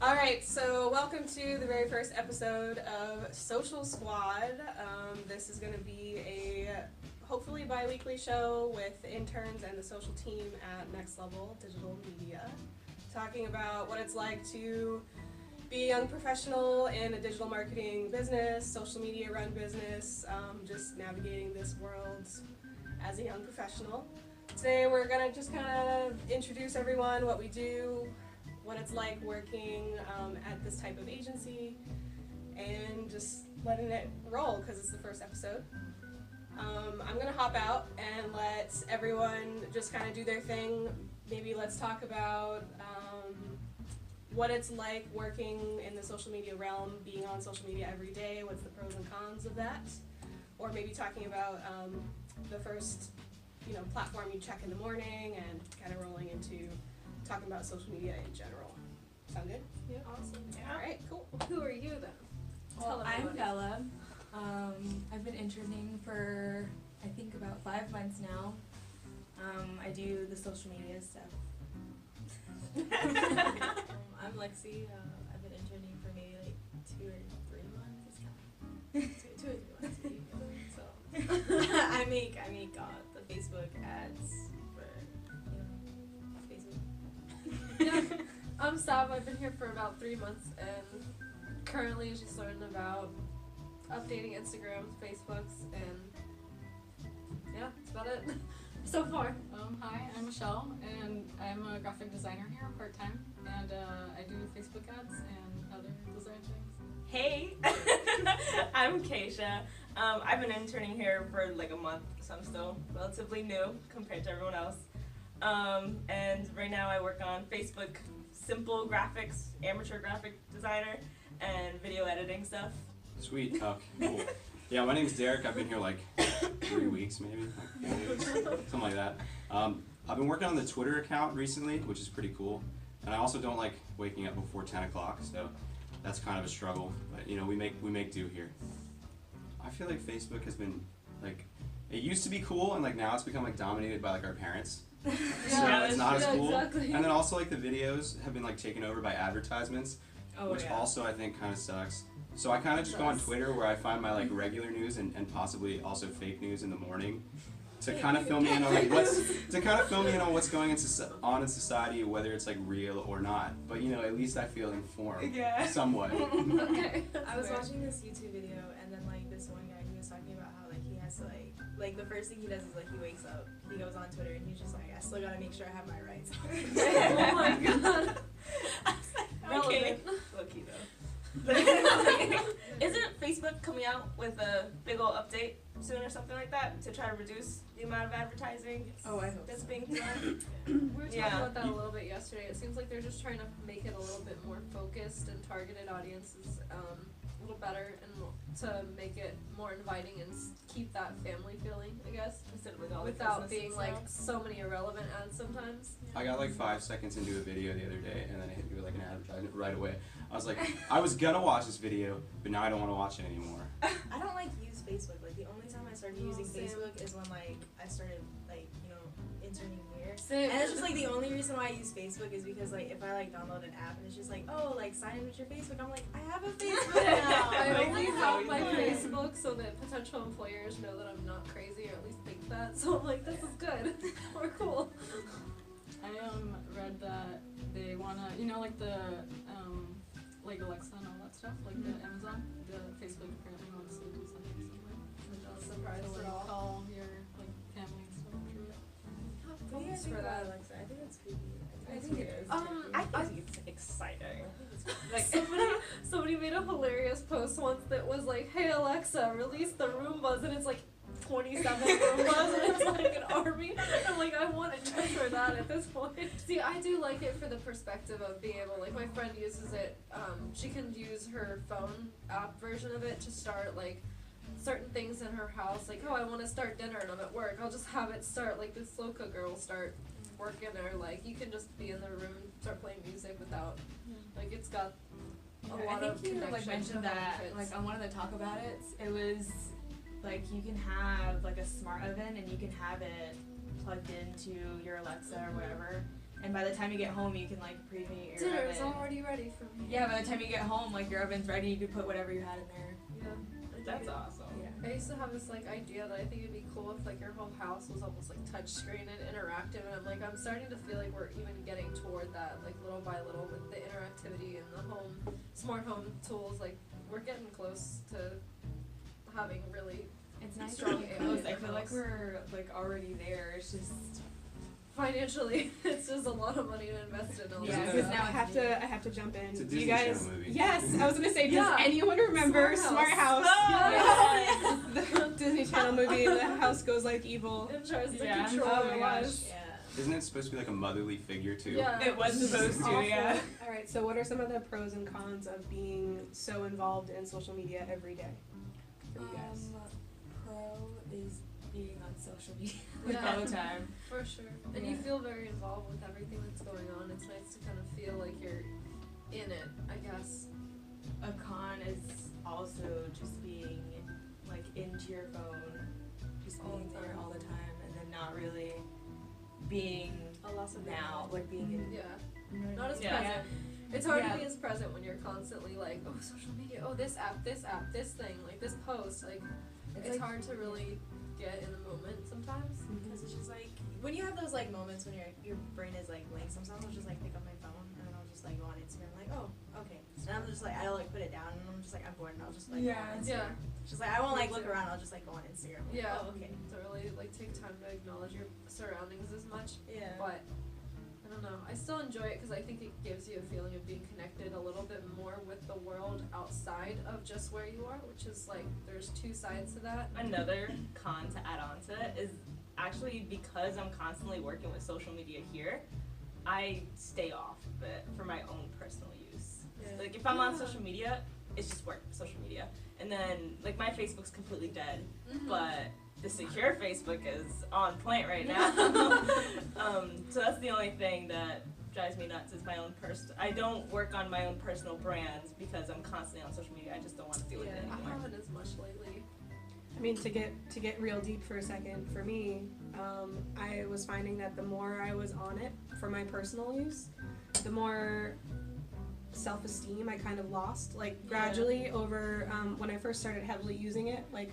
Alright, so welcome to the very first episode of Social Squad. This is going to be a hopefully bi-weekly show with interns and the social team at Next Level Digital Media, talking about what it's like to be a young professional in a digital marketing business, social media run business, just navigating this world as a young professional. Today we're going to just kind of introduce everyone, what we do, what it's like working at this type of agency, and just letting it roll because it's the first episode. I'm going to hop out and let everyone just kind of do their thing. Maybe let's talk about what it's like working in the social media realm, being on social media every day, what's the pros and cons of that, or maybe talking about the first platform you check in the morning and kind of rolling into talking about social media in general. Sound good? Yeah, awesome. Yeah. All right, cool. Who are you then? Well, I'm Bella. I've been interning for I think about 5 months now. I do the social media stuff. I'm Lexi. I've been interning for maybe like 2 or 3 months. Two or 3 months. So I make the Facebook ads for Facebook. Yeah. I'm Sav. I've been here for about 3 months and currently just learning about updating Instagrams, Facebooks, and yeah, that's about it so far. Hi, I'm Michelle, and I'm a graphic designer here part-time, and I do Facebook ads and other design things. Hey, I'm Keisha. I've been interning here for like a month, so I'm still relatively new compared to everyone else. And right now I work on Facebook simple graphics, amateur graphic designer, and video editing stuff. Sweet. Okay, cool. Yeah, my name's Derek. I've been here like 3 weeks, maybe, like 4 weeks, something like that. I've been working on the Twitter account recently, which is pretty cool. And I also don't like waking up before 10 o'clock, so that's kind of a struggle. But we make do here. I feel like Facebook has been like, it used to be cool, and like now it's become like dominated by like our parents. So it's not as cool. Exactly. And then also like the videos have been like taken over by advertisements, which yeah. also I think kind of sucks. So I kind of just go on Twitter where I find my like regular news and possibly also fake news in the morning to kind of fill me in on like what's going on in society, whether it's like real or not. But at least I feel informed somewhat. Okay. I was watching this YouTube video, and then like this one guy, he was talking about how like he has to like the first thing he does is like he wakes up, he goes on Twitter, and he's just like, I still gotta make sure I have my rights. Oh my god. I was like, okay. Low-key though. Isn't Facebook coming out with a big ol' update soon or something like that to try to reduce the amount of advertising that's being done? We were talking Yeah. about that a little bit yesterday. It seems like they're just trying to make it a little bit more focused and targeted audiences a little better, and to make it more inviting and keep that family feeling, I guess, Instead of like all the without business being and like stuff. so many irrelevant ads sometimes. I got like 5 seconds into a video the other day, and then it hit me with like an advertisement right away. I was like, I was gonna watch this video, but now I don't want to watch it anymore. I don't like use Facebook. Like the only time I started using same. Facebook is when like I started like interning here. Same. And it's just like the only reason why I use Facebook is because like if I like download an app and it's just like, oh, like sign in with your Facebook, I'm like, I have a Facebook now. I Like, only this is have so my good. Facebook so that potential employers know that I'm not crazy, or at least think that. So I'm like, this is good. We're cool. I read that they wanna, like the like Alexa and all that stuff, like the Amazon, the Facebook apparently wants to do something similar. Not surprised To at all. call your like family and stuff through it. What do you Thanks think for about that. Alexa? I think it's creepy. I think it is. I think it's exciting. Like somebody made a hilarious post once that was like, "Hey Alexa, release the Roombas," and it's like 27 Roombas, and it's like an army. I'm like, I want to treasure that at this point. See, I do like it for the perspective of being able, like my friend uses it. She can use her phone app version of it to start like certain things in her house. Like, oh, I want to start dinner and I'm at work. I'll just have it start like this slow cooker will start working, or like you can just be in the room and start playing music without like it's got a lot I of think you connection like mentioned to that kids. like on one of the talk about it was like you can have like a smart oven and you can have it plugged into your Alexa or whatever, and by the time you get home, you can like preheat your Dinner is oven. already ready for me. Yeah, by the time you get home, like your oven's ready. You can put whatever you had in there. Yeah. That's awesome. Yeah. I used to have this like idea that I think it'd be cool if like your whole house was almost like touchscreen and interactive, and I'm starting to feel like we're even getting toward that, like little by little with the interactivity and the smart home tools. Like we're getting close to having really It's nice Strong to be AI close. in I the feel like house. we're like already there. It's just financially, it's just a lot of money to invest in all Yeah, this because stuff. now I have to jump in. It's a Do you Disney guys? Channel movie. Yes, I was gonna say. Does Yeah. anyone remember Smart House. Smart House? Oh, The Disney Channel movie. The house goes like evil. It tries to Yeah. control Oh their my gosh. lives. yeah. Isn't it supposed to be like a motherly figure too? Yeah. It was supposed to, yeah. All right. So, what are some of the pros and cons of being so involved in social media every day for you guys? Pro is being on social media Yeah. all the time. For sure. And you Yeah. feel very involved with everything that's going on. It's nice to kind of feel like you're in it, I guess. A con is also just being like into your phone, just All being the there time. all the time, and then not really being A loss of now, like being in. Yeah. You know what I Not as mean? Yeah. present. It's hard Yeah. to be as present when you're constantly like, oh, social media, oh, this app, this thing, like this post. Like, it's like- hard to really get in the moment sometimes. Because it's just like when you have those like moments when your brain is like blank. Sometimes I'll just like pick up my phone and then I'll just like go on Instagram like, oh, okay. And I'm just like I'll like put it down and I'm just like I'm bored and I'll just like go on Instagram. Yeah. It's just like I won't like Me look too. around. I'll just like go on Instagram. Like, Yeah. Oh, okay. To really like take time to acknowledge your surroundings as much. Yeah. But I don't know. I still enjoy it because I think it gives you a feeling of being connected a little bit more with the world outside of just where you are, which is like there's two sides to that. Another con to add on to it is actually because I'm constantly working with social media here, I stay off of it for my own personal use. Yeah. Like if I'm on Yeah. social media, it's just work social media. And then like my Facebook's completely dead, Mhm. but the secure Facebook is on point right now. So that's the only thing that drives me nuts is my own I don't work on my own personal brands because I'm constantly on social media. I just don't want to deal with it I anymore. haven't as much lately. I mean, to get real deep for a second, for me, I was finding that the more I was on it for my personal use, the more self-esteem I kind of lost. Like gradually over when I first started heavily using it, like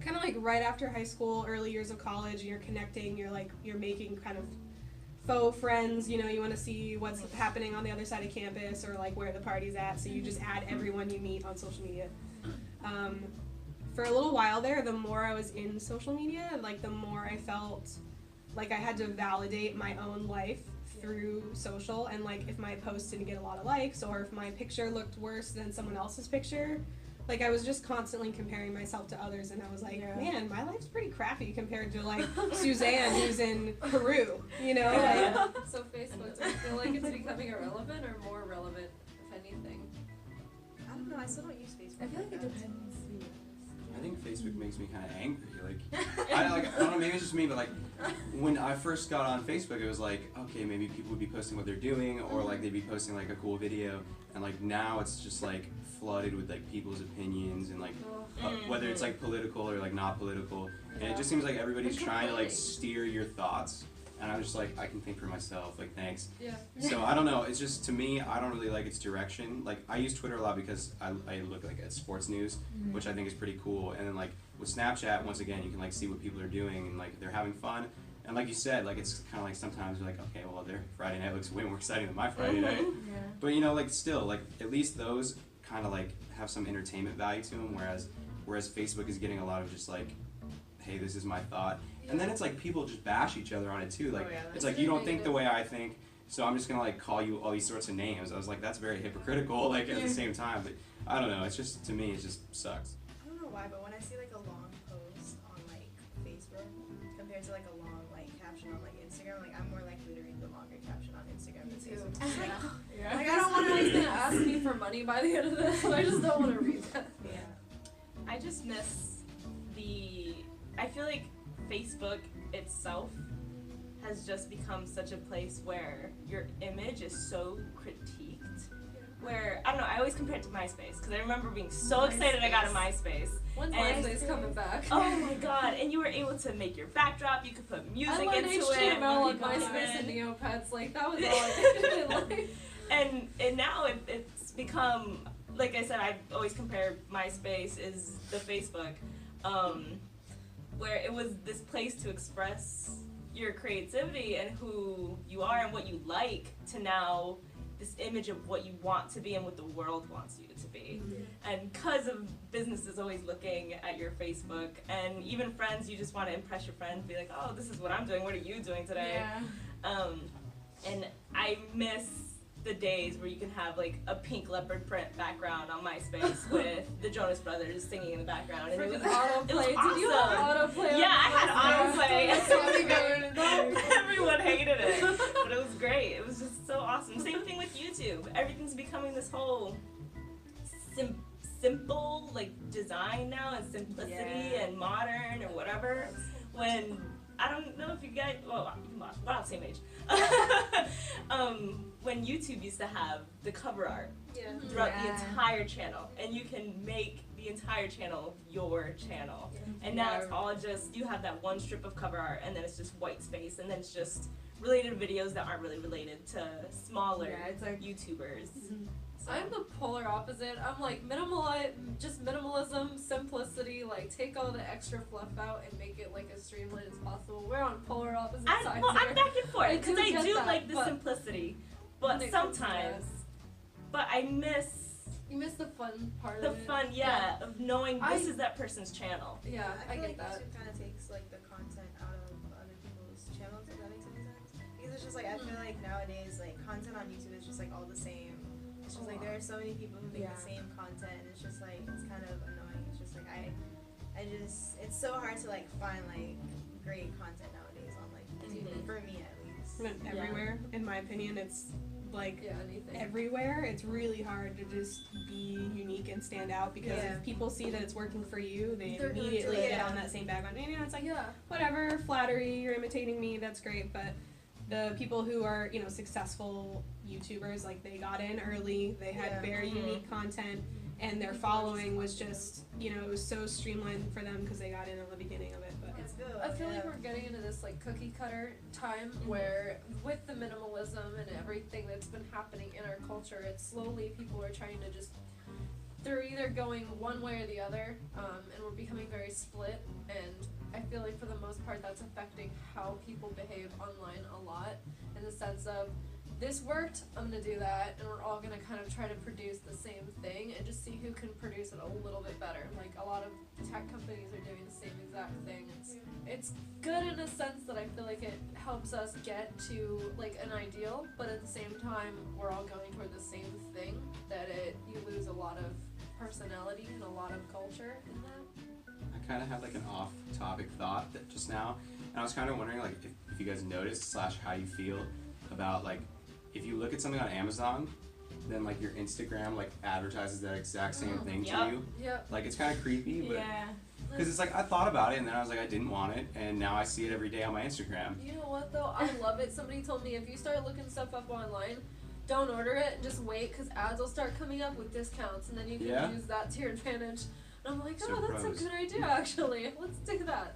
kind of like right after high school, early years of college, you're connecting, you're making kind of faux friends, you know, you want to see what's happening on the other side of campus or like where the party's at, so you just add everyone you meet on social media. For a little while there, the more I was in social media, like the more I felt like I had to validate my own life through social, and like if my post didn't get a lot of likes or if my picture looked worse than someone else's picture, like I was just constantly comparing myself to others, and I was like, Yeah. man, my life's pretty crappy compared to like Suzanne who's in Peru, you know? Yeah. Like, So Facebook, do you feel like it's becoming irrelevant or more relevant, if anything? I don't know. I still don't use Facebook. I feel like it that. depends. I think Facebook makes me kind of angry. Like, I don't know, maybe it's just me, but like, when I first got on Facebook, it was like, okay, maybe people would be posting what they're doing, or like they'd be posting like a cool video, and like now it's just like flooded with like people's opinions and like whether it's like political or like not political, and it just seems like everybody's trying to like steer your thoughts. And I'm just like, I can think for myself, like, thanks. Yeah. So I don't know, it's just, to me, I don't really like its direction. Like, I use Twitter a lot because I look like at sports news, which I think is pretty cool. And then like, with Snapchat, once again, you can like see what people are doing and like, they're having fun. And like you said, like, it's kind of like sometimes you're like, okay, well, their Friday night looks way more exciting than my Friday night. Yeah. But you know, like, still, like, at least those kind of like have some entertainment value to them, whereas Facebook is getting a lot of just like, hey, this is my thought. And then it's like people just bash each other on it too. Like, Oh, yeah, it's that's like, you don't negative. think the way I think, so I'm just gonna like call you all these sorts of names. I was like, that's very hypocritical, like, at the same time. But I don't know, it's just, to me, it just sucks. I don't know why, but when I see like a long post on like Facebook compared to like a long like caption on like Instagram, like I'm more likely to read the longer caption on Instagram than too. Facebook. Yeah. Like I don't want anyone to ask me for money by the end of this, so I just don't want to read that. Yeah. I just miss I feel like Facebook itself has just become such a place where your image is so critiqued. Where, I don't know, I always compare it to MySpace because I remember being so excited I got a MySpace. When's And- MySpace coming back? Oh my god! And you were able to make your backdrop. You could put music I learned into HTML it. on MySpace and Neopets. Like that was all I did. Like, And now it's become, like I said, I always compare MySpace is the Facebook, where it was this place to express your creativity and who you are and what you like, to now this image of what you want to be and what the world wants you to be. And because of businesses always looking at your Facebook, and even friends, you just want to impress your friends, be like, oh, this is what I'm doing, what are you doing today? Yeah. And I miss the days where you can have like a pink leopard print background on MySpace with the Jonas Brothers singing in the background. And it was autoplay. it was Did you have awesome. autoplay? Yeah, I had autoplay. autoplay. Everyone hated it, but it was great. It was just so awesome. Same thing with YouTube. Everything's becoming this whole simple like design now, and simplicity and modern or whatever. When I don't know if you guys, well, we're about the same age. When YouTube used to have the cover art throughout the entire channel, and you can make the entire channel your channel. And now it's all just, you have that one strip of cover art, and then it's just white space, and then it's just related videos that aren't really related to smaller it's like YouTubers. So. I'm the polar opposite. I'm like just minimalism, simplicity. Like take all the extra fluff out and make it like as streamlined as possible. We're on polar opposite sides Well, here. I'm back and forth I because do I get do that, like the but simplicity, but when it comes to sometimes, that, but I miss you miss the fun part the of it. fun, of knowing this is that person's channel. Yeah, I feel get like that. YouTube kind of takes like the content out of other people's channels, if that makes any sense. Because it's just like, I feel like nowadays, like content on YouTube is just like all the same. It's just like there are so many people who make the same content, and it's just like, it's kind of annoying. It's just like it's so hard to like find like great content nowadays on like YouTube, for me at least. Everywhere, in my opinion, it's like Anything. everywhere. It's really hard to just be unique and stand out, because if people see that it's working for you, they They're gonna do immediately it. get on that same background. And it's like, Yeah. whatever, flattery, you're imitating me, that's great. But the people who are, successful YouTubers, like they got in early, they had very unique content, and their following was just, it was so streamlined for them because they got in at the beginning of it. But It's good. I feel like we're getting into this like cookie cutter time where with the minimalism and everything that's been happening in our culture, it's slowly people are trying to just, they're either going one way or the other, and we're becoming very split, and I feel like for the most part that's affecting how people behave online a lot, in the sense of, this worked, I'm gonna do that, and we're all gonna kind of try to produce the same thing and just see who can produce it a little bit better. Like a lot of tech companies are doing the same exact thing. It's good in a sense that I feel like it helps us get to like an ideal, but at the same time we're all going toward the same thing, that you lose a lot of personality and a lot of culture in that. I kind of had like an off-topic thought that just now, and I was kind of wondering like if you guys noticed / how you feel about like, if you look at something on Amazon, then like your Instagram like advertises that exact same thing to you. Yep. Like it's kind of creepy, but Yeah. because it's like I thought about it and then I was like I didn't want it, and now I see it every day on my Instagram. You know what though? I love it. Somebody told me if you start looking stuff up online, don't order it, just wait, because ads will start coming up with discounts, and then you can use that to your advantage. And I'm like, So that's pros. a good idea actually. Let's do that.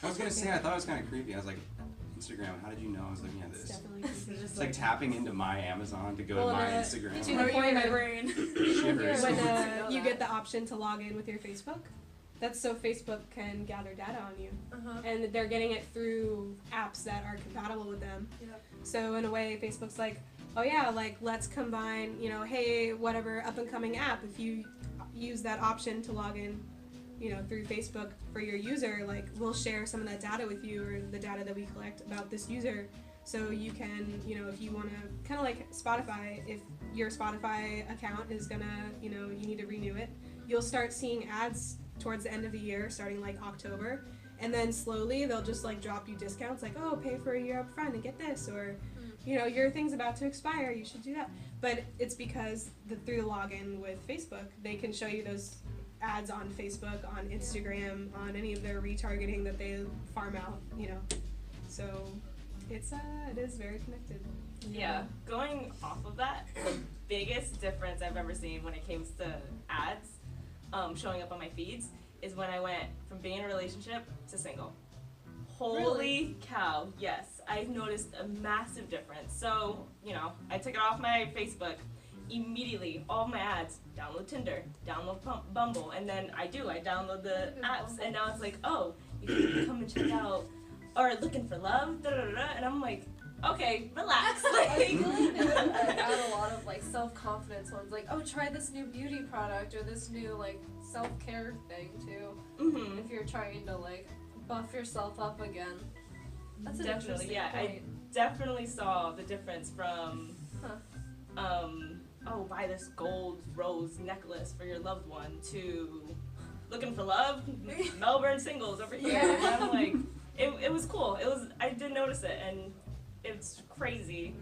I was gonna say I thought it was kind of creepy. I was like, Instagram, how did you know I was looking at it's this? definitely It's like tapping into my Amazon to go Well, to my to Instagram. the point my of brain. Shivers. when know you that. get the option to log in with your Facebook, that's so Facebook can gather data on you. And they're getting it through apps that are compatible with them. Yep. So in a way, Facebook's like, oh yeah, like let's combine, hey, whatever up and coming app, if you use that option to log in, through Facebook for your user, like we'll share some of that data with you, or the data that we collect about this user. So you can, if you want to, kind of like Spotify, if your Spotify account is gonna, you need to renew it, you'll start seeing ads towards the end of the year, starting like October, and then slowly they'll just like drop you discounts, like, oh, pay for a year up front and get this, or your thing's about to expire, you should do that. But it's because through the login with Facebook, they can show you those ads on Facebook, on Instagram, on any of their retargeting that they farm out, So it is very connected. Yeah, going off of that, biggest difference I've ever seen when it comes to ads showing up on my feeds is when I went from being in a relationship to single. Holy cow, yes. I've noticed a massive difference. So, you know, I took it off my Facebook. Immediately, all my ads, download Tinder, download Bumble, and then I download the apps, and now it's like, oh, you can come and check out, or looking for love, da da da, and I'm like, okay, relax. I feel like they would add a lot of like self-confidence ones, like, oh, try this new beauty product or this new like self-care thing too. Mm-hmm. If you're trying to like buff yourself up again. That's an Definitely, interesting yeah. point. I definitely saw the difference from, oh, buy this gold rose necklace for your loved one to looking for love, Melbourne singles over here. And I'm like, it was cool. I did notice it, and it's crazy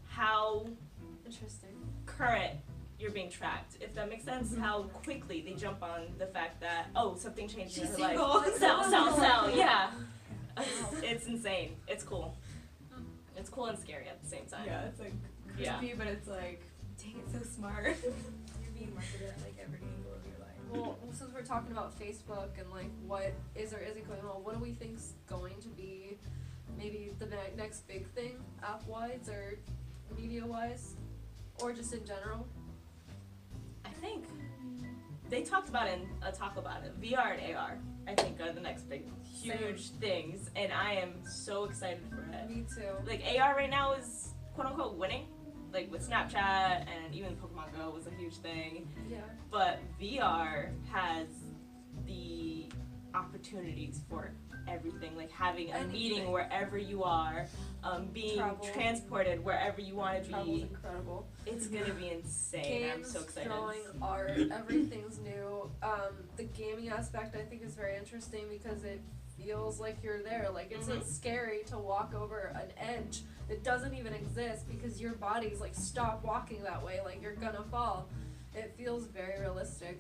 how Interesting. current you're being tracked, if that makes sense. How quickly they jump on the fact that, oh, something changed in her life. Sell, yeah. It's insane. It's cool. It's cool and scary at the same time. Yeah, it's like creepy, but it's like, dang, it's so smart. You're being marketed at like every angle of your life. Well, since we're talking about Facebook and like what is or isn't going on, what do we think's going to be maybe the next big thing, app-wise or media-wise, or just in general? I think they talked about it in Talk About It. VR and AR, I think, are the next big, huge things, and I am so excited for it. Me too. Like, AR right now is quote-unquote winning, like with Snapchat, and even Pokemon Go was a huge thing, Yeah. but VR has the opportunities for everything, like having a meeting Anything. wherever you are, being Travel. transported wherever you want to Travel's be. incredible. It's gonna be insane. I'm Games, so excited. drawing, art, everything's new. The gaming aspect I think is very interesting because it feels like you're there. Like it's not scary to walk over an edge that doesn't even exist because your body's like, stop walking that way, like you're gonna fall. It feels very realistic.